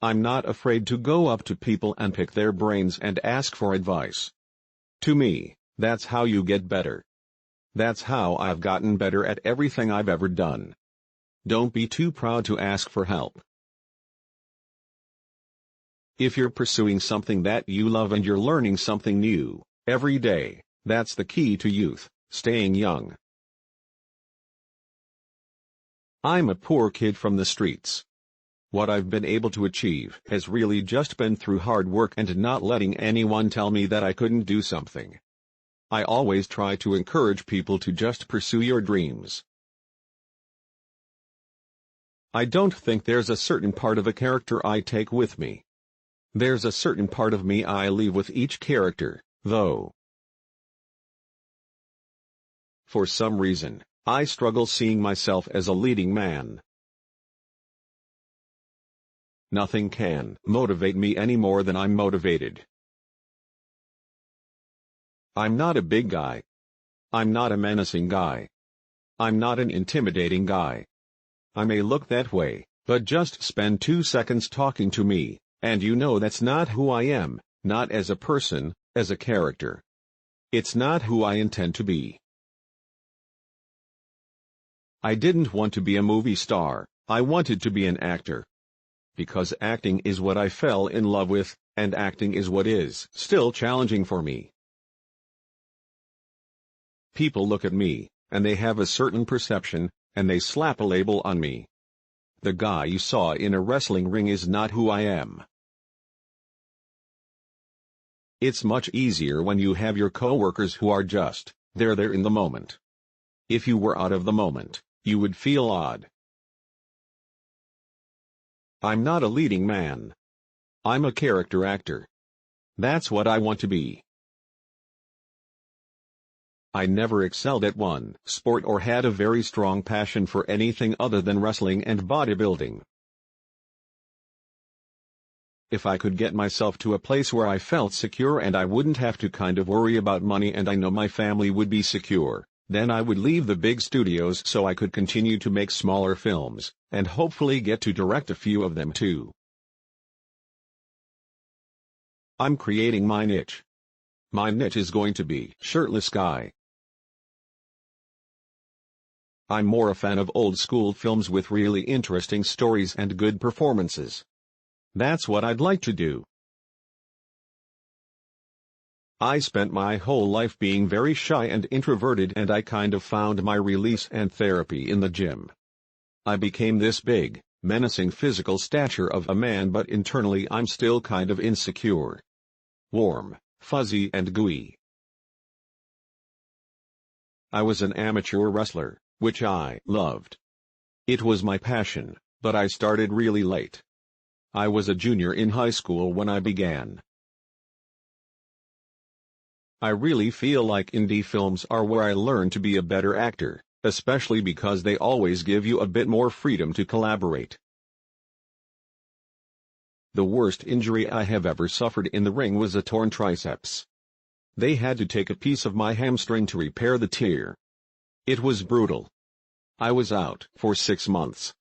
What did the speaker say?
I'm not afraid to go up to people and pick their brains and ask for advice. To me, that's how you get better. That's how I've gotten better at everything I've ever done. Don't be too proud to ask for help. If you're pursuing something that you love and you're learning something new every day, that's the key to youth, staying young. I'm a poor kid from the streets. What I've been able to achieve has really just been through hard work and not letting anyone tell me that I couldn't do something. I always try to encourage people to just pursue your dreams. I don't think there's a certain part of a character I take with me. There's a certain part of me I leave with each character, though. For some reason, I struggle seeing myself as a leading man. Nothing can motivate me any more than I'm motivated. I'm not a big guy. I'm not a menacing guy. I'm not an intimidating guy. I may look that way, but just spend 2 seconds talking to me, and you know that's not who I am, not as a person, as a character. It's not who I intend to be. I didn't want to be a movie star, I wanted to be an actor. Because acting is what I fell in love with, and acting is what is still challenging for me. People look at me, and they have a certain perception, and they slap a label on me. The guy you saw in a wrestling ring is not who I am. It's much easier when you have your coworkers who are just there in the moment. If you were out of the moment, you would feel odd. I'm not a leading man. I'm a character actor. That's what I want to be. I never excelled at one sport or had a very strong passion for anything other than wrestling and bodybuilding. If I could get myself to a place where I felt secure and I wouldn't have to kind of worry about money and I know my family would be secure, then I would leave the big studios so I could continue to make smaller films, and hopefully get to direct a few of them too. I'm creating my niche. My niche is going to be shirtless guy. I'm more a fan of old school films with really interesting stories and good performances. That's what I'd like to do. I spent my whole life being very shy and introverted, and I kind of found my release and therapy in the gym. I became this big, menacing physical stature of a man, but internally I'm still kind of insecure. Warm, fuzzy and gooey. I was an amateur wrestler, which I loved. It was my passion, but I started really late. I was a junior in high school when I began. I really feel like indie films are where I learned to be a better actor, especially because they always give you a bit more freedom to collaborate. The worst injury I have ever suffered in the ring was a torn triceps. They had to take a piece of my hamstring to repair the tear. It was brutal. I was out for 6 months.